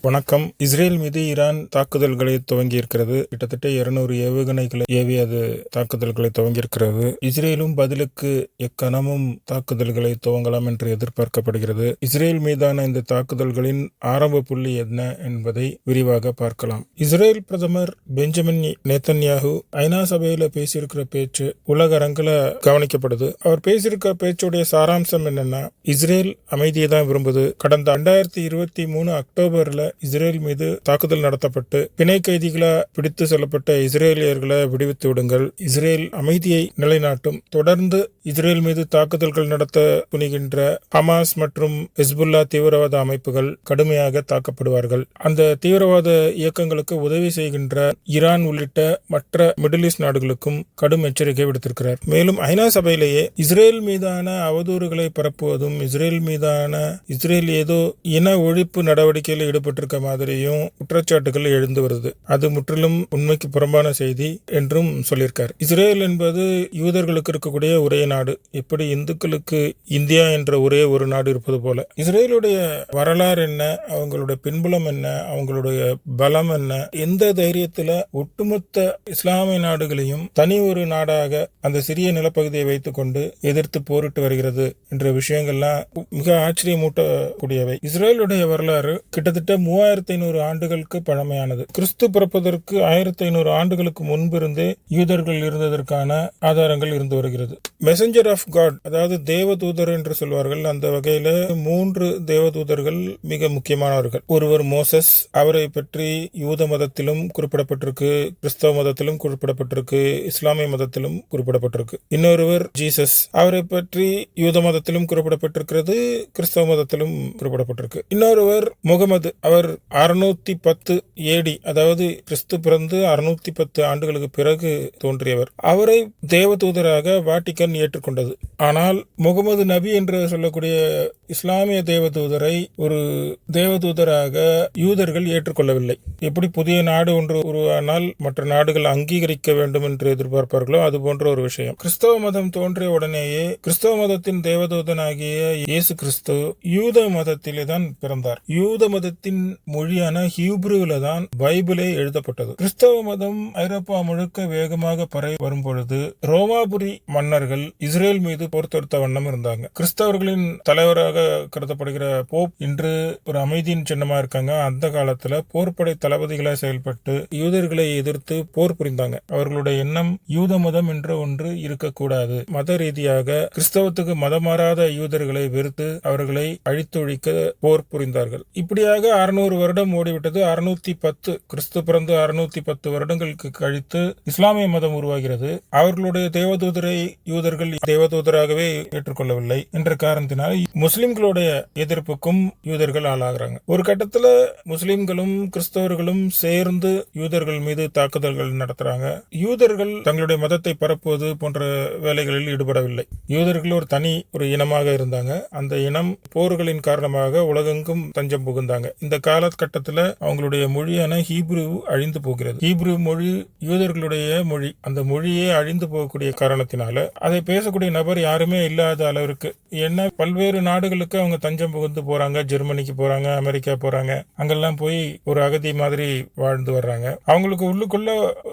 வணக்கம். இஸ்ரேல் மீது ஈரான் தாக்குதல்களை துவங்கியிருக்கிறது. கிட்டத்தட்ட 200 ஏவுகணைகளை ஏவி அது தாக்குதல்களை துவங்கியிருக்கிறது. இஸ்ரேலும் பதிலுக்கு எக்கணமும் தாக்குதல்களை துவங்கலாம் என்று எதிர்பார்க்கப்படுகிறது. இஸ்ரேல் மீதான இந்த தாக்குதல்களின் ஆரம்ப புள்ளி என்ன என்பதை விரிவாக பார்க்கலாம். இஸ்ரேல் பிரதமர் பெஞ்சமின் நேத்தன்யாகு ஐநா சபையில பேசியிருக்கிற பேச்சு உலக அரங்கில கவனிக்கப்படுது. அவர் பேசியிருக்கிற பேச்சுடைய சாராம்சம் என்னன்னா, இஸ்ரேல் அமைதியை தான் விரும்புது. கடந்த 2023 அக்டோபர்ல இஸ்ரேல் மீது தாக்குதல் நடத்தப்பட்டு பிணை கைதிகளா பிடித்து செல்லப்பட்ட இஸ்ரேலியர்களை விடுவித்து விடுங்கள். இஸ்ரேல் அமைதியை நிலைநாட்டும். தொடர்ந்து இஸ்ரேல் மீது தாக்குதல்கள் நடத்த துணிகின்ற ஹமாஸ் மற்றும் ஹிஸ்புல்லா தீவிரவாத அமைப்புகள் கடுமையாக தாக்கப்படுவார்கள். அந்த தீவிரவாத இயக்கங்களுக்கு உதவி செய்கின்ற ஈரான் உள்ளிட்ட மற்ற மிடில் ஈஸ்ட் நாடுகளுக்கும் கடும் எச்சரிக்கை விடுத்திருக்கிறார். மேலும் ஐநா சபையிலேயே இஸ்ரேல் மீதான அவதூறுகளை பரப்புவதும் இஸ்ரேல் ஏதோ இன ஒழிப்பு நடவடிக்கையில் ஈடுபட்டிருக்க மாதிரியும் குற்றச்சாட்டுகள் எழுந்து வருது. அது முற்றிலும் உண்மைக்கு புறம்பான செய்தி என்றும் சொல்லியிருக்கார். இஸ்ரேல் என்பது யூதர்களுக்கு இருக்கக்கூடிய ஒரே நாடு. எப்படி இந்துக்களுக்கு இந்தியா என்ற ஒரே ஒரு நாடு இருப்பது போல இஸ்ரேலுடைய வரலாறு என்ன, அவங்களுடைய பின்புலம் என்ன, அவங்களுடைய பலம் என்ன, எந்த தைரியத்துல ஒட்டுமொத்த இஸ்லாமிய நாடுகளையும் தனி ஒரு நாடாக அந்த சிறிய நிலப்பகுதியை வைத்துக் கொண்டு எதிர்த்து போரிட்டு வருகிறது என்ற விஷயங்கள்லாம் மிக ஆச்சரியமூட்டக்கூடியவை. இஸ்ரேலுடைய வரலாறு கிட்டத்தட்ட 3500 ஆண்டுகளுக்கு பழமையானது. கிறிஸ்து பிறப்பதற்கு 1500 ஆண்டுகளுக்கு முன்பிருந்தே யூதர்கள் இருந்ததற்கான ஆதாரங்கள் இருந்து வருகிறது. மெசஞ்சர் ஆஃப் காட், அதாவது தேவதூதர் என்று சொல்வார்கள். அந்த வகையில 3 தேவதூதர்கள் மிக முக்கியமானவர்கள். ஒருவர் மோசஸ், அவரை பற்றி யூத மதத்திலும் குறிப்பிடப்பட்டிருக்கு, கிறிஸ்தவ மதத்திலும் குறிப்பிடப்பட்டிருக்கு, இஸ்லாமிய மதத்திலும் குறிப்பிடப்பட்டிருக்கு. இன்னொருவர் ஜீசஸ், அவரை பற்றி யூத மதத்திலும் குறிப்பிடப்பட்டிருக்கிறது, கிறிஸ்தவ மதத்திலும் குறிப்பிடப்பட்டிருக்கு. இன்னொருவர் முகமது, அவர் 610 AD, அதாவது கிறிஸ்து பிறந்து 610 ஆண்டுகளுக்கு பிறகு தோன்றியவர். அவரை தேவதூதராக வாட்டிக்கன் ஏற்றுக்கொண்டது. ஆனால் முகமது நபி என்று சொல்லக்கூடிய இஸ்லாமிய தேவதூதரை ஒரு தேவதூதராக யூதர்கள் ஏற்றுக்கொள்ளவில்லை. எப்படி புதிய நாடு ஒன்று உருவானால் மற்ற நாடுகள் அங்கீகரிக்க வேண்டும் என்று எதிர்பார்ப்பார்களோ அது போன்ற ஒரு விஷயம். கிறிஸ்தவ மதம் தோன்றிய உடனேயே கிறிஸ்தவ மதத்தின் தேவதூதனாகிய இயேசு கிறிஸ்து யூத மதத்திலே தான் பிறந்தார். யூத மதத்தின் மொழியான ஹீப்ருவில தான் பைபிளே எழுதப்பட்டது. கிறிஸ்தவ மதம் ஐரோப்பா முழுக்க வேகமாக பரவி வரும் பொழுது ரோமாபுரி மன்னர்கள் இஸ்ரேல் மீது போர் தொடுத்த வண்ணம் இருந்தாங்க. கிறிஸ்தவர்களின் தலைவராக கருதப்படுகிற போப் இன்று ஒரு அமைதியின் சின்னமா இருக்காங்க. அந்த காலத்துல போர்படை தளபதிகளாக செயல்பட்டு யூதர்களை எதிர்த்து போர் புரிந்தாங்க. அவர்களுடைய எண்ணம் யூத மதம் என்ற ஒன்று இருக்கக்கூடாது. மத ரீதியாக கிறிஸ்தவத்துக்கு மதமாறாத யூதர்களை வெறுத்து அவர்களை அழித்தொழிக்க போர் புரிந்தார்கள். இப்படியாக 600 வருடம் ஓடிவிட்டது. 610 கிறிஸ்து பிறந்து 610 வருடங்களுக்கு கழித்து இஸ்லாமிய மதம் உருவாகிறது. அவர்களுடைய தேவதூதரை யூதர்கள் தேவதூதராகவே ஏற்றுக்கொள்ளவில்லை என்ற காரணத்தினால் முஸ்லிம்களுடைய எதிர்ப்புக்கும் யூதர்கள் ஆளாகிறாங்க. ஒரு கட்டத்துல முஸ்லிம்களும் கிறிஸ்தவர்களும் சேர்ந்து யூதர்கள் மீது தாக்குதல்கள் நடத்துறாங்க. யூதர்கள் தங்களுடைய மதத்தை பரப்புவது போன்ற வேலைகளில் ஈடுபடவில்லை. யூதர்கள் ஒரு தனி ஒரு இனமாக இருந்தாங்க. அந்த இனம் போர்களின் காரணமாக உலகெங்கும் தஞ்சம் புகுந்தாங்க. இந்த காலகட்டத்தில் அவங்களுடைய மொழியான ஹீப்ரு அழிந்து போகிறது. ஹீப்ரு மொழி யூதர்களுடைய மொழி. அந்த மொழியே அழிந்து போகக்கூடிய காரணத்தினால அதை பேசக்கூடிய நபர் யாருமே இல்லாத அளவிற்கு, என்ன பல்வேறு நாடுகளுக்கு அவங்க தஞ்சம் புகுந்து போறாங்க. ஜெர்மனிக்கு போறாங்க, அமெரிக்கா போறாங்க. அங்கெல்லாம் போய் ஒரு அகதி மாதிரி வாழ்ந்து வர்றாங்க. அவங்களுக்கு உள்ளுக்குள்ள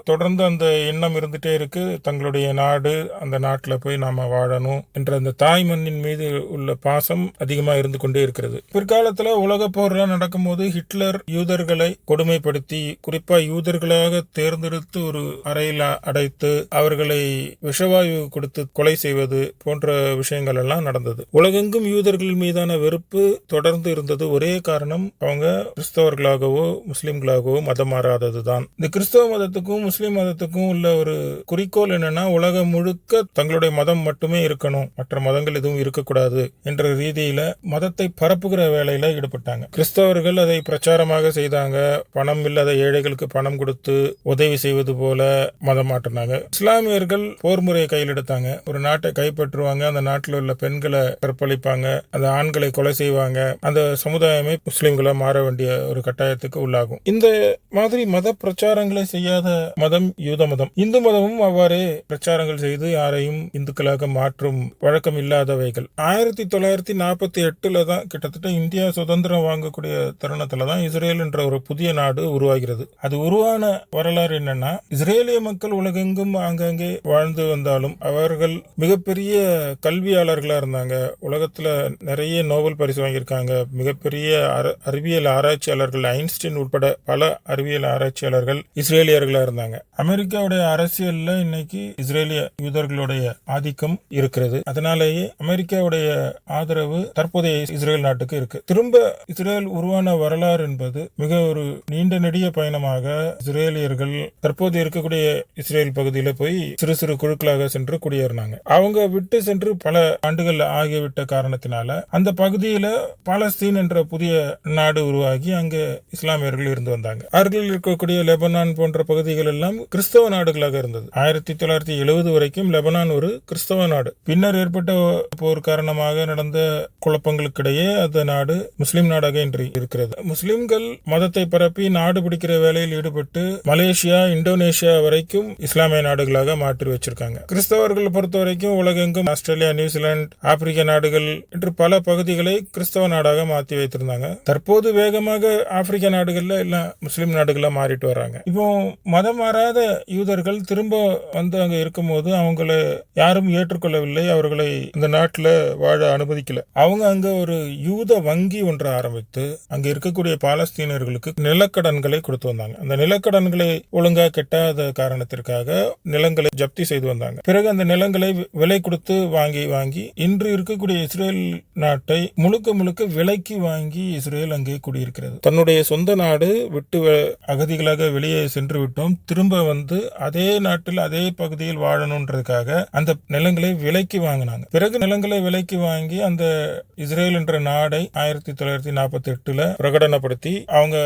தொடர்ந்து அந்த எண்ணம் இருந்துட்டே இருக்கு. தங்களுடைய நாடு, அந்த நாட்டுல போய் நாம வாழணும் என்ற அந்த தாய் மண்ணின் மீது உள்ள பாசம் அதிகமா இருந்து கொண்டே இருக்கிறது. பிற்காலத்துல உலக போர்லாம் நடக்கும்போது ஹிட்லர் யூதர்களை கொடுமைப்படுத்தி, குறிப்பா யூதர்களாக தேர்ந்தெடுத்து ஒரு அறையில் அடைத்து அவர்களை விஷவாயு கொடுத்து கொலை செய்வது போன்ற விஷயங்கள் எல்லாம் நடந்தது. உலகெங்கும் யூதர்கள் மீதான வெறுப்பு தொடர்ந்து இருந்தது. ஒரே காரணம், அவங்க கிறிஸ்தவர்களாகவோ முஸ்லிம்களாகவோ மதம் மாறாததுதான். இந்த கிறிஸ்தவ மதத்துக்கும் முஸ்லிம் மதத்துக்கும் உள்ள ஒரு குறிக்கோள் என்னன்னா, உலகம் முழுக்க தங்களுடைய மதம் மட்டுமே இருக்கணும், மற்ற மதங்கள் எதுவும் இருக்கக்கூடாது என்ற ரீதியில மதத்தை பரப்புகிற வேலையில ஈடுபட்டாங்க. கிறிஸ்தவர்கள் அதை பிரச்சாரமாக செய்தாங்க. பணம் இல்லாத ஏழைகளுக்கு பணம் கொடுத்து உதவி செய்வது போல மதம் மாற்றினாங்க. இஸ்லாமியர்கள் போர் முறையை கையில் எடுத்தாங்க. ஒரு நாட்டை கைப்பற்றுவாங்க, அந்த நாட்டில் உள்ள பெண்களை கற்பழிப்பாங்க, அந்த ஆண்களை கொலை செய்வாங்க. அந்த சமுதாயமே முஸ்லிம்களா மாற வேண்டிய ஒரு கட்டாயத்துக்கு உள்ளாகும். இந்த மாதிரி மத பிரச்சாரங்களை செய்யாத மதம் யூத மதம். இந்து மதமும் அவ்வாறே பிரச்சாரங்கள் செய்து யாரையும் இந்துக்களாக மாற்றும் வழக்கம் இல்லாதவைகள். 1948 தான் கிட்டத்தட்ட இந்தியா சுதந்திரம் வாங்கக்கூடிய தருணம் காரணத்துலதான் இஸ்ரேல் என்ற ஒரு புதிய நாடு உருவாகிறது. அது உருவான வரலாறு என்னன்னா, இஸ்ரேலிய மக்கள் உலகெங்கும் ஆங்காங்கே வாழ்ந்து வந்தாலும் அவர்கள் மிகப்பெரிய கல்வியாளர்களா இருந்தாங்க. உலகத்துல நிறைய நோபல் பரிசு வாங்கியிருக்காங்க. மிகப்பெரிய அறிவியல் ஆராய்ச்சியாளர்கள் ஐன்ஸ்டீன் உட்பட பல அறிவியல் ஆராய்ச்சியாளர்கள் இஸ்ரேலியர்களா இருந்தாங்க. அமெரிக்காவுடைய அரசியல்ல இன்னைக்கு இஸ்ரேலிய யூதர்களுடைய ஆதிக்கம் இருக்கிறது. அதனாலேயே அமெரிக்காவுடைய ஆதரவு தற்போதைய இஸ்ரேல் நாட்டுக்கு இருக்கு. திரும்ப இஸ்ரேல் உருவான வரலாறு என்பது மிக ஒரு நீண்ட நெடிய பயணமாக இஸ்ரேலியர்கள் தற்போது இருக்கக்கூடிய இஸ்ரேல் பகுதியில போய் சிறு சிறு குழுக்களாக சென்று குடியேறினாங்க. அவங்க விட்டு சென்று பல ஆண்டுகள் ஆகிவிட்ட காரணத்தினால அந்த பகுதியில பாலஸ்தீன் என்ற புதிய நாடு உருவாகி அங்க இஸ்லாமியர்கள் இருந்து வந்தாங்க. அவர்கள் இருக்கக்கூடிய லெபனான் போன்ற பகுதிகள் எல்லாம் கிறிஸ்தவ நாடுகளாக இருந்தது. 1970 வரைக்கும் லெபனான் ஒரு கிறிஸ்தவ நாடு. பின்னர் ஏற்பட்ட போர் காரணமாக நடந்த குழப்பங்களுக்கிடையே அந்த நாடு முஸ்லிம் நாடாக இன்று இருக்கிறது. முஸ்லிம்கள் மதத்தை பரப்பி நாடு பிடிக்கிற வேலையில் ஈடுபட்டு மலேசியா, இந்தோனேஷியா வரைக்கும் இஸ்லாமிய நாடுகளாக மாற்றி வச்சிருக்காங்க. கிறிஸ்தவர்கள் பொறுத்த வரைக்கும் உலகெங்கும் ஆஸ்திரேலியா, நியூசிலாந்து, ஆப்பிரிக்க நாடுகள் என்று பல பகுதிகளை கிறிஸ்தவ நாடாக மாற்றி வைத்திருந்தாங்க. தற்போது வேகமாக ஆப்பிரிக்க நாடுகள்ல எல்லாம் முஸ்லிம் நாடுகளா மாறிட்டு வர்றாங்க. இப்போ மதம் மாறாத யூதர்கள் திரும்ப வந்து அங்க இருக்கும் போது அவங்களை யாரும் ஏற்றுக்கொள்ளவில்லை. அவர்களை இந்த நாட்டுல வாழ அனுமதிக்கல. அவங்க அங்க ஒரு யூத வங்கி ஒன்றை ஆரம்பித்து அங்க இருக்கக்கூடிய பாலஸ்தீனர்களுக்கு நிலக்கடன்களை கொடுத்து வந்தாங்க. அந்த நிலக்கடன்களை ஒழுங்கா கெட்டாத காரணத்திற்காக நிலங்களை ஜப்தி செய்து வந்தாங்க. பிறகு அந்த நிலங்களை விலை கொடுத்து வாங்கி இன்று இருக்கக்கூடிய இஸ்ரேல் நாட்டை முழுக்க விலைக்கு வாங்கி இஸ்ரேல் அங்கே குடியிருக்கிறது. தன்னுடைய சொந்த நாடு விட்டு அகதிகளாக வெளியே சென்று விட்டோம், திரும்ப வந்து அதே நாட்டில் அதே பகுதியில் வாழணுன்றதுக்காக அந்த நிலங்களை விலைக்கு வாங்கினாங்க. பிறகு நிலங்களை விலைக்கு வாங்கி அந்த இஸ்ரேல் என்ற நாடை 1948 பிரகடனப்படுத்தி அவங்க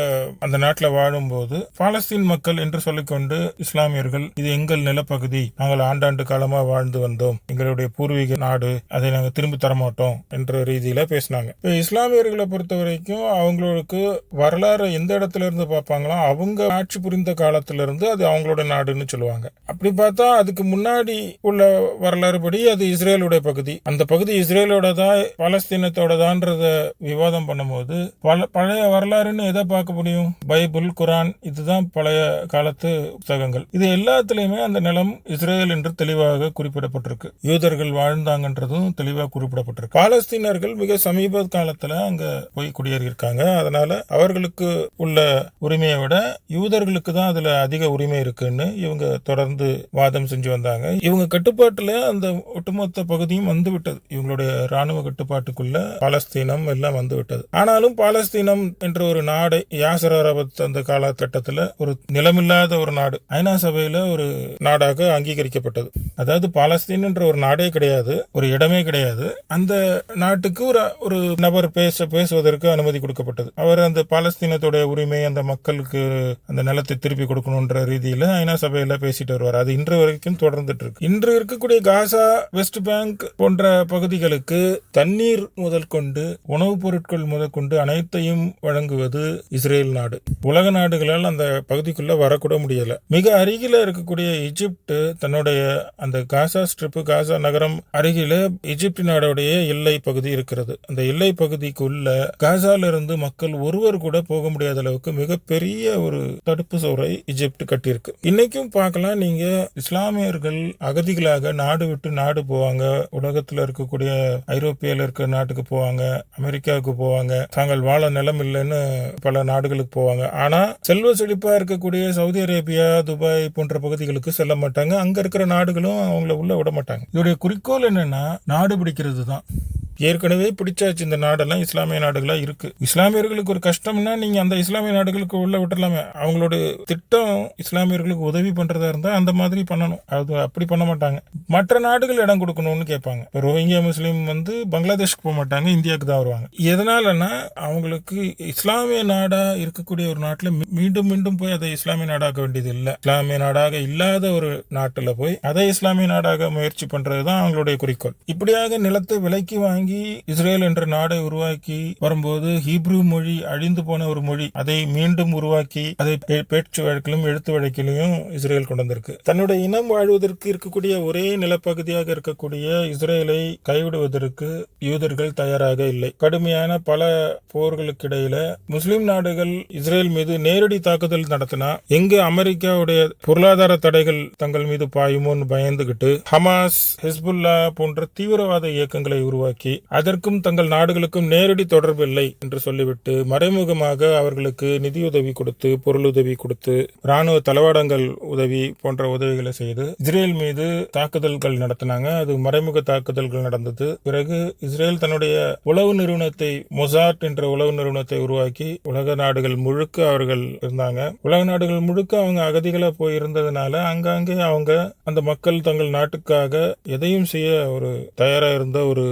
அந்த நாட்டில் வாழும்போது பாலஸ்தீன் மக்கள் என்று சொல்லிக்கொண்டு இஸ்லாமியர்கள் இது எங்கள் நிலப்பகுதி, நாங்கள் ஆண்டாண்டு காலமா வாழ்ந்து வந்தோம், எங்களுடைய பூர்வீக நாடு, அதை நாங்கள் திரும்பி தரமாட்டோம் என்ற ரீதியில பேசினாங்க. இஸ்லாமியர்களை பொறுத்த வரைக்கும் அவங்களுக்கு வரலாறு எந்த இடத்துல இருந்து பார்ப்பாங்களோ அவங்க ஆட்சி புரிந்த காலத்துல இருந்து அது அவங்களோட நாடுன்னு சொல்லுவாங்க. அப்படி பார்த்தா அதுக்கு முன்னாடி உள்ள வரலாறு படி அது இஸ்ரேலுடைய பகுதி. அந்த பகுதி இஸ்ரேலோடதா பாலஸ்தீனத்தோடதான்றத விவாதம் பண்ணும்போது பழைய வரலாறுன்னு எதை பார்க்க முடியும்? பைபிள், குரான், இதுதான் பழைய காலத்து புத்தகங்கள். இது எல்லாத்திலையுமே அந்த நிலம் இஸ்ரேல் என்று தெளிவாக குறிப்பிடப்பட்டிருக்கு. யூதர்கள் வாழ்ந்தாங்கன்றதும் தெளிவாக குறிப்பிடப்பட்டிருக்கு. பாலஸ்தீனர்கள் மிக சமீப காலத்துல அங்க போய் குடியேறியிருக்காங்க. அதனால அவர்களுக்கு உள்ள உரிமையை விட யூதர்களுக்கு தான் அதுல அதிக உரிமை இருக்குன்னு இவங்க தொடர்ந்து வாதம் செஞ்சு வந்தாங்க. இவங்க கட்டுப்பாட்டுல அந்த ஒட்டுமொத்த பகுதியும் வந்து விட்டது. இவங்களுடைய ராணுவ கட்டுப்பாட்டுக்குள்ள பாலஸ்தீனம் எல்லாம் வந்து விட்டது. ஆனாலும் பாலஸ்தீனம் என்ற ஒரு நாடை யாசர் அரபத் அந்த காலகட்டத்தில் ஒரு நிலமில்லாத ஒரு நாடு ஐநா சபையில ஒரு நாடாக அங்கீகரிக்கப்பட்டது. அதாவது பாலஸ்தீன் என்ற ஒரு நாடே கிடையாது, ஒரு இடமே கிடையாது. அந்த நாட்டுக்கு ஒரு நபர் பேசுவதற்கு அனுமதி கொடுக்கப்பட்டது. அவர் அந்த பாலஸ்தீனத்துடைய உரிமை, அந்த மக்களுக்கு அந்த நிலத்தை திருப்பி கொடுக்கணும்ன்ற ரீதியில ஐநா சபையில பேசிட்டு வருவார். அது இன்று வரைக்கும் தொடர்ந்துட்டு இருக்கு. இன்று இருக்கக்கூடிய காசா, வெஸ்ட் பேங்க் போன்ற பகுதிகளுக்கு தண்ணீர் முதல் கொண்டு உணவுப் பொருட்கள் முதல் கொண்டு அனைத்தையும் வழங்குவது இஸ்ரேல் நாடு. உலக நாடுகளால் அந்த பகுதிக்குள்ள வரக்கூட முடியல. மிக அருகில இருக்கக்கூடிய எகிப்து தன்னுடைய அந்த காசா ஸ்ட்ரிப், காசா நகரம் அருகில எகிப்து நாடுடைய எல்லை பகுதி இருக்கிறது. அந்த எல்லை பகுதிக்குள்ள காசால இருந்து மக்கள் ஒருவர் கூட போக முடியாத அளவுக்கு மிகப்பெரிய ஒரு தடுப்பு சுவரை எகிப்து கட்டியிருக்கு. இன்னைக்கும் பார்க்கலாம், நீங்க இஸ்லாமியர்கள் அகதிகளாக நாடு விட்டு நாடு போவாங்க. உலகத்துல இருக்கக்கூடிய ஐரோப்பியில இருக்க நாட்டுக்கு போவாங்க, அமெரிக்காவுக்கு போவாங்க, தாங்கள் வாழ நிலம் இல்லைன்னு பல நாடுகளுக்கு போவாங்க. ஆனா செல்வ செழிப்பா இருக்கக்கூடிய சவுதி அரேபியா, துபாய் போன்ற பகுதிகளுக்கு செல்ல மாட்டாங்க. அங்க இருக்கிற நாடுகளும் அவங்கள உள்ள விட மாட்டாங்க. இதோடைய குறிக்கோள் என்னன்னா நாடு பிடிக்கிறது தான். ஏற்கனவே பிடிச்சாச்சு இந்த நாடெல்லாம் இஸ்லாமிய நாடுகளா இருக்கு. இஸ்லாமியர்களுக்கு ஒரு கஷ்டம்னா நீங்க அந்த இஸ்லாமிய நாடுகளுக்கு உள்ள விட்டுலாமே. அவங்களோட திட்டம் இஸ்லாமியர்களுக்கு உதவி பண்றதா இருந்தா அந்த மாதிரி பண்ணணும். அது அப்படி பண்ண மாட்டாங்க. மற்ற நாடுகள் இடம் கொடுக்கணும்னு கேட்பாங்க. ரோஹிங்கியா முஸ்லீம் வந்து பங்களாதேஷ்க்கு போக மாட்டாங்க, இந்தியாவுக்கு தான் வருவாங்க. எதனாலன்னா அவங்களுக்கு இஸ்லாமிய நாடா இருக்கக்கூடிய ஒரு நாட்டுல மீண்டும் மீண்டும் போய் அதை இஸ்லாமிய நாடாக்க வேண்டியது இல்லை. இஸ்லாமிய நாடாக இல்லாத ஒரு நாட்டுல போய் அதை இஸ்லாமிய நாடாக முயற்சி பண்றதுதான் அவங்களுடைய குறிக்கோள். இப்படியாக நிலத்தை விலைக்கு வாங்கி பின்தங்கி இஸ்ரேல் என்ற நாடை உருவாக்கி வரும்போது ஹீப்ரு மொழி அழிந்து போன ஒரு மொழி, அதை மீண்டும் உருவாக்கி அதை பேச்சு வழக்கிலும் எழுத்து வழக்கிலையும் இஸ்ரேல் கொண்டு வந்திருக்கு. தன்னுடைய இனம் வாழ்வதற்கு இருக்கக்கூடிய ஒரே நிலப்பகுதியாக இருக்கக்கூடிய இஸ்ரேலை கைவிடுவதற்கு யூதர்கள் தயாராக இல்லை. கடுமையான பல போர்களுக்கு இடையில முஸ்லிம் நாடுகள் இஸ்ரேல் மீது நேரடி தாக்குதல் நடத்தினா எங்கு அமெரிக்காவுடைய பொருளாதார தடைகள் தங்கள் மீது பாயுமோன்னு பயந்துகிட்டு ஹமாஸ், ஹெஸ்புல்லா போன்ற தீவிரவாத இயக்கங்களை உருவாக்கி அதற்கும் தங்கள் நாடுகளுக்கும் நேரடி தொடர்பு இல்லை என்று சொல்லிவிட்டு மறைமுகமாக அவர்களுக்கு நிதியுதவி கொடுத்து, பொருளுதவி கொடுத்து, ராணுவ தளவாடங்கள் உதவி போன்ற உதவிகளை செய்து இஸ்ரேல் மீது தாக்குதல்கள் நடத்தினாங்க. அது மறைமுக தாக்குதல்கள் நடந்தது. பிறகு இஸ்ரேல் தன்னுடைய உளவு நிறுவனத்தை, மொசாட் என்ற உளவு நிறுவனத்தை உருவாக்கி உலக நாடுகள் முழுக்க அவர்கள் இருந்தாங்க. உலக நாடுகள் முழுக்க அவங்க அகதிகளை போய் இருந்ததுனால அங்கங்கே அவங்க அந்த மக்கள் தங்கள் நாட்டுக்காக எதையும் செய்ய ஒரு தயாரா இருந்த ஒரு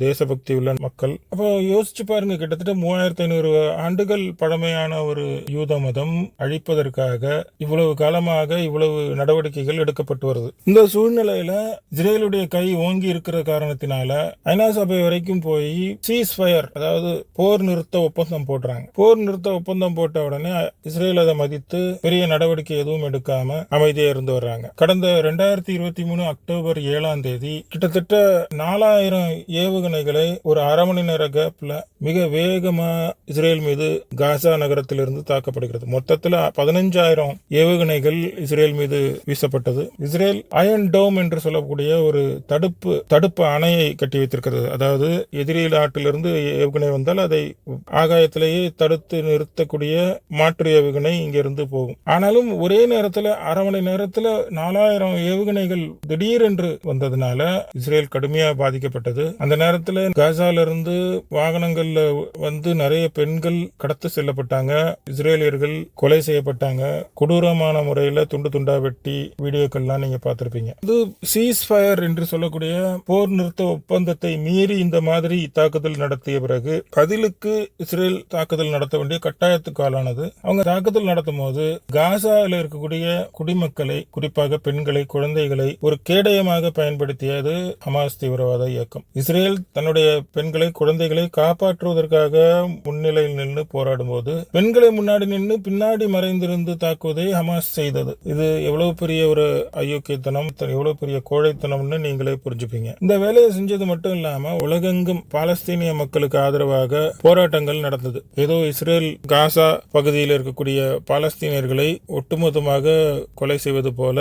தேசபக்தி உள்ள மக்கள். அப்போ யோசிச்சு பாருங்க, கிட்டத்தட்ட 3500 ஆண்டுகள் பழமையான ஒரு யூத மதம் அழிப்பதற்காக இவ்வளவு காலமாக இவ்வளவு நடவடிக்கைகள் எடுக்கப்பட்டு வருது. இந்த சூழ்நிலையில இஸ்ரேலுடைய கை ஓங்கி இருக்கிற காரணத்தினால ஐநா சபை வரைக்கும் போய் சீஸ் ஃபயர், அதாவது போர் நிறுத்த ஒப்பந்தம் போடுறாங்க. போர் நிறுத்த ஒப்பந்தம் போட்ட உடனே இஸ்ரேல் அதை மதித்து பெரிய நடவடிக்கை எதுவும் எடுக்காம அமைதியா இருந்து வர்றாங்க. கடந்த 2023 அக்டோபர் 7ஆம் தேதி கிட்டத்தட்ட 4000 ஏவுகணைகளை ஒரு அரை மணி நேர கேப்ல மிக வேகமா இஸ்ரேல் மீது காசா நகரத்திலிருந்து தாக்கப்படுகிறது. மொத்தத்தில் 15,000 ஏவுகணைகள் இஸ்ரேல் மீது வீசப்பட்டது. இஸ்ரேல் அயன் டோம் என்று சொல்லக்கூடிய ஒரு தடுப்பு அணையை கட்டி வைத்திருக்கிறது. அதாவது எதிரி நாட்டிலிருந்து ஏவுகணை வந்தால் அதை ஆகாயத்திலேயே தடுத்து நிறுத்தக்கூடிய மாற்று ஏவுகணை இங்கிருந்து போகும். ஆனாலும் ஒரே நேரத்தில் அரை மணி நேரத்தில் 4000 ஏவுகணைகள் திடீரென்று வந்ததுனால இஸ்ரேல் கடுமையா பாதிக்கப்பட்டது. அந்த நேரத்தில் காசாலிருந்து வாகனங்கள்ல வந்து நிறைய பெண்கள் கடத்து செல்லப்பட்டாங்க. இஸ்ரேலியர்கள் கொலை செய்யப்பட்டாங்க. கொடூரமான முறையில் துண்டு துண்டா வெட்டி வீடியோக்கள்லாம் நீங்க பார்த்திருப்பீங்க. இது சீஸ் ஃபயர் என்று சொல்லக்கூடிய போர் நிறுத்த ஒப்பந்தத்தை மீறி இந்த மாதிரி தாக்குதல் நடத்திய பிறகு பதிலுக்கு இஸ்ரேல் தாக்குதல் நடத்த வேண்டிய கட்டாயத்துக்கு ஆளானது. அவங்க தாக்குதல் நடத்தும் போது காசாவில் இருக்கக்கூடிய குடிமக்களை, குறிப்பாக பெண்களை, குழந்தைகளை ஒரு கேடயமாக பயன்படுத்தியது ஹமாஸ் தீவிரவாத இயக்கம். இஸ்ரேல் தன்னுடைய பெண்களை, குழந்தைகளை காப்பாற்றுவதற்காக முன்னிலையில் நின்று போராடும் போது பெண்களை முன்னாடி நின்று பின்னாடி மறைந்திருந்து தாக்குவதை ஹமாஸ் செய்தது. இது எவ்வளவு பெரிய ஒரு அயோக்கியத்தனம், எவ்வளவு பெரிய கோழைத்தனம்னு நீங்களே புரிஞ்சுப்பீங்க. இந்த வேலையை செஞ்சது மட்டும் இல்லாம உலகெங்கும் பாலஸ்தீனிய மக்களுக்கு ஆதரவாக போராட்டங்கள் நடந்தது. ஏதோ இஸ்ரேல் காசா பகுதியில் இருக்கக்கூடிய பாலஸ்தீனியர்களை ஒட்டுமொத்தமாக கொலை செய்வது போல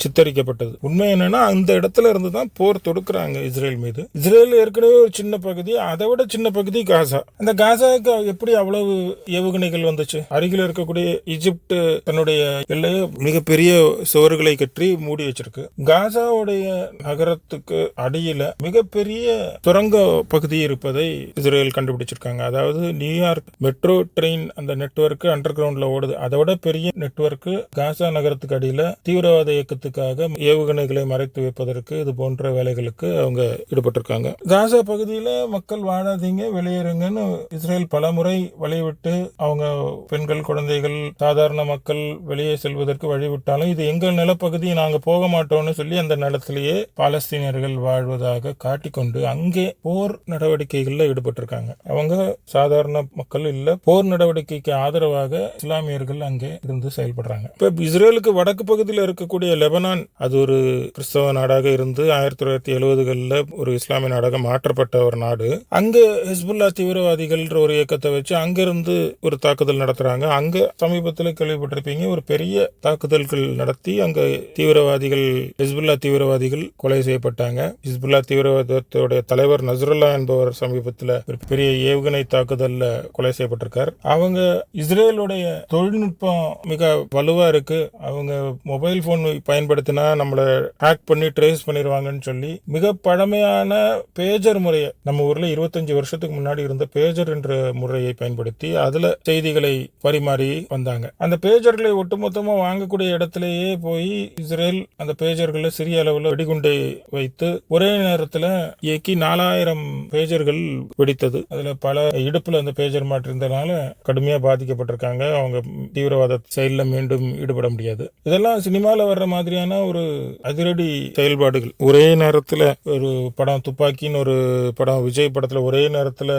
சித்தரிக்கப்பட்டது. உண்மை என்னன்னா அந்த இடத்துல இருந்து தான் போர் தொடுக்கிறாங்க இஸ்ரேல் மீது. இஸ்ரேல் ஏற்கனவே ஒரு சின்ன பகுதி, அதை விட சின்ன பகுதி காசா. அந்த காசாவுக்கு எப்படி அவ்வளவு ஏவுகணைகள் வந்துச்சு? அருகில் இருக்கக்கூடிய எகிப்து தன்னுடைய எல்லையை மிகப்பெரிய சுவர்களை கட்டி மூடி வச்சிருக்கு. காசாவுடைய நகரத்துக்கு அடியில மிகப்பெரிய சுரங்க பகுதி இருப்பதை இஸ்ரேல் கண்டுபிடிச்சிருக்காங்க. அதாவது நியூயார்க் மெட்ரோ ட்ரெயின் அந்த நெட்வொர்க் அண்டர் கிரவுண்ட்ல ஓடுது. அதை விட பெரிய நெட்வொர்க் காசா நகரத்துக்கு அடியில தீவிரவாத இயக்கத்துக்காக ஏவுகணைகளை மறைத்து வைப்பதற்கு இது போன்ற வேலைகளுக்கு அவங்க ஈடுபட்டிருக்காங்க. காசா பகுதியில மக்கள் வாழாதீங்க, வெளியேறுங்கன்னு இஸ்ரேல் பல முறை வழிவிட்டு அவங்க பெண்கள், குழந்தைகள், சாதாரண மக்கள் வெளியே செல்வதற்கு வழிவிட்டாலும் இது எங்கள் நிலப்பகுதி, நாங்க போக மாட்டோம்னு சொல்லி அந்த நிலத்திலேயே பாலஸ்தீனியர்கள் வாழ்வதாக காட்டிக்கொண்டு அங்கே போர் நடவடிக்கைகள்ல ஈடுபட்டிருக்காங்க. அவங்க சாதாரண மக்கள் இல்ல, போர் நடவடிக்கைக்கு ஆதரவாக இஸ்லாமியர்கள் அங்கே இருந்து செயல்படுறாங்க. இப்ப இஸ்ரேலுக்கு வடக்கு பகுதியில் இருக்கக்கூடிய லெபனான், அது ஒரு கிறிஸ்தவ நாடாக இருந்து 1970களில் ஒரு இஸ்லாமிய நாடாக மாற்றப்பட்ட ஒரு நாடு. அங்க ஹிஸ்புல்லா தீவிரவாதிகள் ஒரு இயக்கத்தை வச்சு அங்கிருந்து ஒரு தாக்குதல் நடத்துறாங்க. அங்க சமீபத்தில் கேள்விப்பட்டிருப்பீங்க, ஒரு பெரிய தாக்குதல்கள் நடத்தி அங்க தீவிரவாதிகள், ஹிஸ்புல்லா தீவிரவாதிகள் கொலை செய்யப்பட்டாங்க. ஹிஸ்புல்லா தீவிரவாதத்தோட தலைவர் நஸ்ருல்லா என்பவர் சமீபத்தில் ஒரு பெரிய ஏவுகணை தாக்குதல்ல கொலை செய்யப்பட்டிருக்கார். அவங்க இஸ்ரேலுடைய தொழில்நுட்பம் மிக வலுவா இருக்கு, அவங்க மொபைல் போன் பயன்படுத்தினா நம்மளை ஹேக் பண்ணி ட்ரேஸ் பண்ணிடுவாங்கன்னு சொல்லி மிக பழமையான பேஜர் முறையை, நம்ம ஊர்ல 25 வருஷத்துக்கு முன்னாடி இருந்த பேஜர் என்ற முறையை பயன்படுத்தி அதுல செய்திகளை பரிமாறி வந்தாங்க. அந்த பேஜர்களை ஒட்டுமொத்தமா வாங்கக்கூடிய இடத்திலேயே போய் இஸ்ரேல் அந்த பேஜர்களை சிறிய அளவில் வெடிகுண்டை வைத்து ஒரே நேரத்தில் இயக்கி 4000 பேஜர்கள் வெடித்தது. அதுல பல இடுப்புல அந்த பேஜர் மாற்றிருந்தனால கடுமையா பாதிக்கப்பட்டிருக்காங்க. அவங்க தீவிரவாத செயலில் மீண்டும் ஈடுபட முடியாது. இதெல்லாம் சினிமால வர்ற மாதிரியான ஒரு அதிரடி செயல்பாடுகள். ஒரே நேரத்தில் ஒரு படம் துப்பாக்கின்னு ஒரு படம் விஜய் படத்துல ஒரே நேரத்துல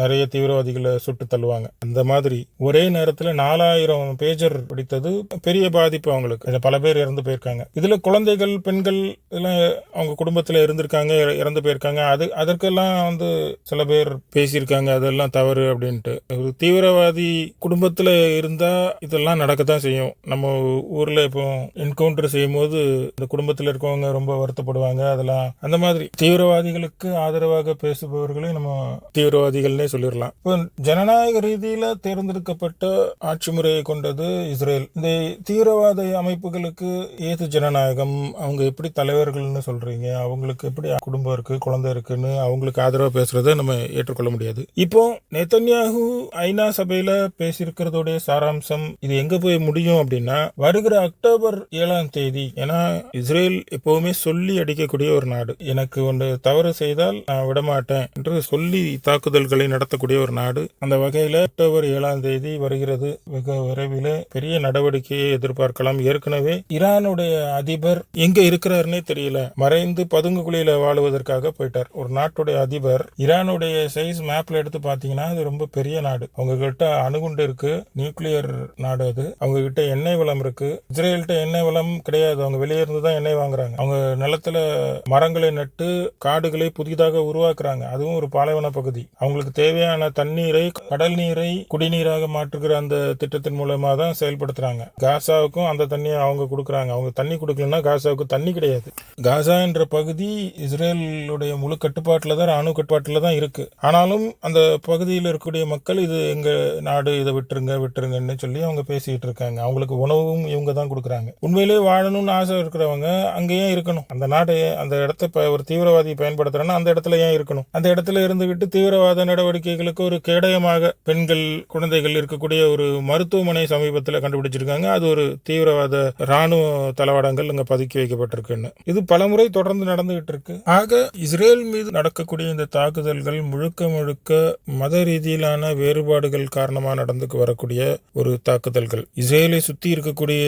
நிறைய தீவிரவாதிகளை சுட்டு தள்ளுவாங்க. அந்த மாதிரி ஒரே நேரத்துல 4000 பேஜர் படித்தது பெரிய பாதிப்பு அவங்களுக்கு. இதுல பல பேர் இறந்து போயிருக்காங்க. இதுல குழந்தைகள், பெண்கள் எல்லாம் அவங்க குடும்பத்துல இருந்திருக்காங்க, இறந்து போயிருக்காங்க. அதற்கெல்லாம் சில பேர் பேசியிருக்காங்க அதெல்லாம் தவறு அப்படின்ட்டு. ஒரு தீவிரவாதி குடும்பத்துல இருந்தா இதெல்லாம் நடக்கத்தான் செய்யும். நம்ம ஊர்ல இப்போ என்கவுண்டர் செய்யும் போது இந்த குடும்பத்துல இருக்கவங்க ரொம்ப வருத்தப்படுவாங்க. அதெல்லாம் அந்த மாதிரி தீவிரவாதிகளுக்கு ஆதரவாக பேசுபவர்களை நம்ம தீவிரவாதிகள்னே சொல்லிடலாம். இப்போ ஜனநாயக ரீதியில தேர்ந்தெடுக்கப்பட்ட ஆட்சி முறையை கொண்டது இஸ்ரேல். இந்த தீவிரவாத அமைப்புகளுக்கு ஏது ஜனநாயகம்? அவங்க எப்படி தலைவர்கள்னு சொல்றீங்க? அவங்களுக்கு எப்படி குடும்பம் இருக்கு, குழந்தை இருக்குன்னு அவங்களுக்கு ஆதரவா பேசுறதை நம்ம ஏற்றுக்கொள்ள முடியாது. இப்போ நெதன்யாகு ஐநா சபையில பேசியிருக்கிறதோடைய சாராம்சம் இது எங்க போய் முடியும் அப்படின்னா, வருகிற அக்டோபர் 7ஆம் தேதி. ஏன்னா இஸ்ரேல் எப்பவுமே சொல்லி அடிக்கக்கூடிய ஒரு நாடு. எனக்கு ஒன்று தவறு செய்தால் நான் விடமாட்டேன் என்று சொல்லி தாக்குதல்களை நடத்தக்கூடிய ஒரு நாடு. அந்த வகையில அக்டோபர் 7ஆம் தேதி வருகிறது. வெகு விரைவில் பெரிய நடவடிக்கையை எதிர்பார்க்கலாம். ஏற்கனவே ஈரானுடைய அதிபர் எங்க இருக்கிறாருன்னே தெரியல, மறைந்து பதுங்கு குழியில வாழுவதற்காக போயிட்டார். ஒரு நாட்டுடைய அதிபர் ஈரானுடைய சைஸ் மேப்ல எடுத்து பாத்தீங்கன்னா அது ரொம்ப பெரிய நாடு. அவங்க கிட்ட அணுகுண்டு இருக்கு, நியூக்ளியர் நாடு அது. அவங்க கிட்ட எண்ணெய் வளம் இருக்கு. இஸ்ரேல்கிட்ட எண்ணெய் வளம் கிடையாது. அவங்க வெளியே இருந்து தான் எண்ணெய் வாங்குறாங்க. அவங்க நிலத்துல மரங்களை நட்டு காடுகளை புதிதாக உருவாக்குறாங்க. அதுவும் ஒரு பாலைவன பகுதி. அவங்களுக்கு தேவையான தண்ணீரை, கடல் நீரை குடிநீராக மாற்றுகிற அந்த திட்டத்தின் மூலமா தான் செயல்படுத்துறாங்க. காசாவுக்கும் அந்த தண்ணியை அவங்க கொடுக்குறாங்க. அவங்க தண்ணி கொடுக்கலன்னா காசாவுக்கு தண்ணி கிடையாது. காசா என்ற பகுதி இஸ்ரேலுடைய முழு கட்டுப்பாட்டில் தான், ராணுவ கட்டுப்பாட்டில் தான் இருக்கு. ஆனாலும் அந்த பகுதியில் இருக்கக்கூடிய மக்கள் இது எங்க நாடு, இதை விட்டுருங்கன்னு சொல்லி அவங்க பேசிட்டு இருக்காங்க. அவங்களுக்கு உணவும் இவங்க தான் கொடுக்குறாங்க. உண்மையிலேயே வாழணும்னு ஆசை இருக்கிறவங்க அங்கேயே இருக்கணும். அந்த நாட்டை, அந்த இடத்த ஒரு தீவிரவாதி பயன்படுத்துறேன்னா அந்த இடத்துல ஏன் இருக்கணும்? அந்த இடத்துல இருந்துகிட்டு தீவிரவாத நடவடிக்கைகளுக்கு ஒரு கேடயமாக பெண்கள், குழந்தைகள் இருக்கக்கூடிய ஒரு மருத்துவமனை சமீபத்தில் கண்டுபிடிச்சிருக்காங்க. அது ஒரு தீவிரவாத ராணுவ தளவாடங்கள் அங்க பதுக்கி வைக்கப்பட்டிருக்குன்னு. இது பலமுறை தொடர்ந்து நடந்துகிட்டு இருக்கு. ஆக இஸ்ரேல் மீது நடக்கக்கூடிய இந்த தாக்குதல்கள் முழுக்க மத ரீதியிலான வேறுபாடுகள் காரணமாக நடந்து வரக்கூடிய ஒரு தாக்குதல்கள். இஸ்ரேலை சுத்தி இருக்கக்கூடிய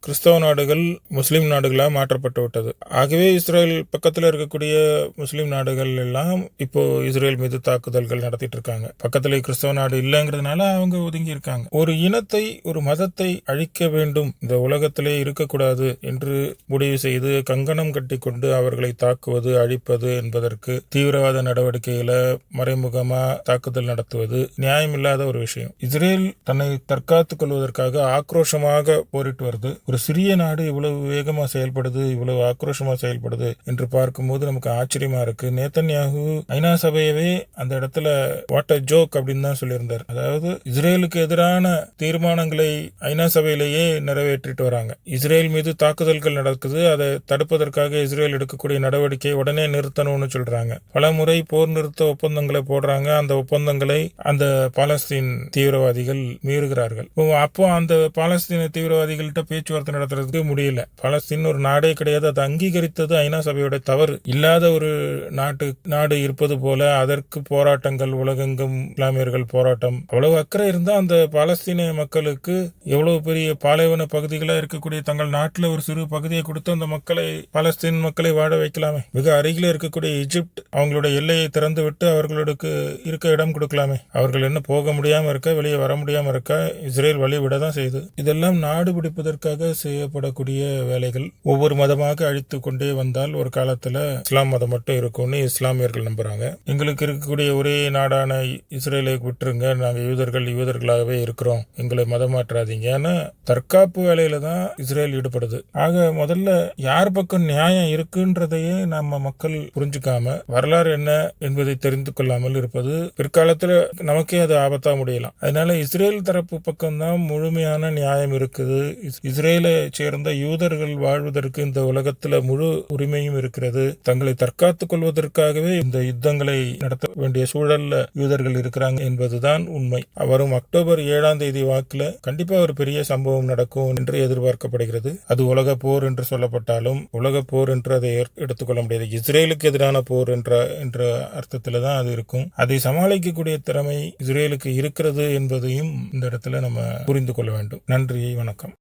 கிறிஸ்தவ நாடுகள் முஸ்லிம் நாடுகளாக மாற்றப்பட்டு விட்டது. ஆகவே இஸ்ரேல் பக்கத்தில் இருக்கக்கூடிய முஸ்லிம் நாடுகள் எல்லாம் இப்போ இஸ்ரேல் மீது தாக்குதல்கள் நடத்திட்டு இருக்காங்க. பக்கத்துல கிறிஸ்தவ நாடு இல்லைங்கிறதுனால அவங்க ஒதுங்கி இருக்காங்க. ஒரு இனத்தை, ஒரு மதத்தை அழிக்க வேண்டும், இந்த உலகத்திலே இருக்கக்கூடாது என்று முடிவு செய்து கங்கணம் கட்டி கொண்டு அவர்களை தாக்குவது, அழிப்பது என்பதற்கு தீவிரவாத நடவடிக்கைகளை மறைமுகமா தாக்குதல் நடத்துவது நியாயமில்லாத ஒரு விஷயம். இஸ்ரேல் தன்னை தற்காத்துக் கொள்வதற்காக ஆக்ரோஷமாக போரிட்டு வருது. ஒரு சிறிய நாடு இவ்வளவு வேகமா செயல்படுது, இவ்வளவு ஆக்ரோஷமா செயல்படுது என்று பார்க்கும்போது நமக்கு ஆச்சரியமா இருக்கு. நேதன்யாகு ஐநா சபையவே அந்த இடத்துல வாட் அ ஜோக் அப்படின்னு தான் சொல்லியிருந்தார். அதாவது இஸ்ரேலுக்கு எதிரான தீர்மானங்களை ஐநா சபையிலேயே நிறைவேற்றிட்டு வராங்க. இஸ்ரேல் மீது தாக்குதல்கள் நடக்குது, அதை தடுப்பதற்காக இஸ்ரேல் எடுக்கக்கூடிய நடவடிக்கை உடனே நிறுத்தணும்னு சொல்றாங்க. பல முறை போர் நிறுத்த ஒப்பந்தங்களை போடுறாங்க. அந்த ஒப்பந்தங்களை அந்த பாலஸ்தீன் தீவிரவாதிகள் மீறுகிறார்கள். அப்போ அந்த பாலஸ்தீன தீவிரவாதிகள்கிட்ட பேச்சுவார்த்தை நடத்துறதுக்கு முடியல. பாலஸ்தீன் ஒரு நாடே கிடையாது. அதை அங்கீகரித்தது ஐநா சபையோட தவறு. இல்லாத ஒரு நாடு இருப்பது போல அதற்கு போராட்டங்கள், உலகெங்கும் இஸ்லாமியர்கள் போராட்டம். அவ்வளவு அக்கறை இருந்தா அந்த பாலஸ்தீன மக்களுக்கு எவ்வளவு பெரிய பாலைவன பகுதிகளாக இருக்கக்கூடிய தங்கள் நாட்டில் ஒரு சிறு பகுதியை கொடுத்து அந்த மக்களை, பாலஸ்தீன் மக்களை வாழ வைக்கலாமே. மிக அருகில் இருக்கக்கூடிய எகிப்து அவங்களுடைய எல்லையை திறந்து விட்டு அவர்களுக்கு இருக்க இடம் கொடுக்கலாமே. அவர்கள் என்ன போக முடியாம இருக்க, வெளியே வர முடியாம இருக்க இஸ்ரேல் வழி விட தான் செய்யுது. இதெல்லாம் நாடு பிடிப்பதற்காக செய்யப்படக்கூடிய வேலைகள். ஒவ்வொரு மதமாக அழித்து கொண்டே வந்தால் ஒரு காலத்துல இஸ்லாம் மதம் மட்டும் இருக்கும்னு இஸ்லாமியர்கள் நம்புறாங்க. எங்களுக்கு இருக்கக்கூடிய ஒரே நாடான இஸ்ரேலை விட்டுருங்க, நாங்க யூதர்களாகவே இருக்கிறோம், எங்களை மதம் மாற்றாதீங்கன்னு தற்காப்பு வேலையில தான் இஸ்ரேல் ஈடுபடுது. ஆக முதல்ல யார் பக்கம் நியாயம் இருக்குன்றதையே நம்ம மக்கள் புரிஞ்சுக்காம வரலாறு என்ன என்பதை தெரிந்து கொள்ளாமல் இருப்பது பிற்காலத்துல நமக்கே அது ஆபத்தா முடியலாம். அதனால இஸ்ரேல் தரப்பு பக்கம்தான் முழுமையான நியாயம் இருக்குது. இஸ்ரேலை சேர்ந்த யூதர்கள் வாழ்வதற்கு இந்த உலகத்துல முழு உரிமையும் இருக்கிறது. தங்களை தற்காத்துக் கொள்வதற்காகவே இந்த யுத்தங்களை நடத்த வேண்டிய சூழல்ல யூதர்கள் இருக்கிறாங்க என்பதுதான் உண்மை. வரும் அக்டோபர் 7ஆம் தேதி வாக்குல கண்டிப்பா ஒரு பெரிய சம்பவம் நடக்கும் என்று எதிர்பார்க்கப்படுகிறது. அது உலக போர் என்று சொல்லப்பட்டாலும் உலக போர் என்று அதை எடுத்துக்கொள்ள முடியாது. இஸ்ரேலுக்கு எதிரான போர் என்ற அர்த்தத்துல தான் அது இருக்கும். அதை சமாளிக்கக்கூடிய திறமை இஸ்ரேலுக்கு இருக்கிறது என்பதையும் இந்த இடத்துல நம்ம புரிந்து கொள்ள வேண்டும். நன்றி, வணக்கம்.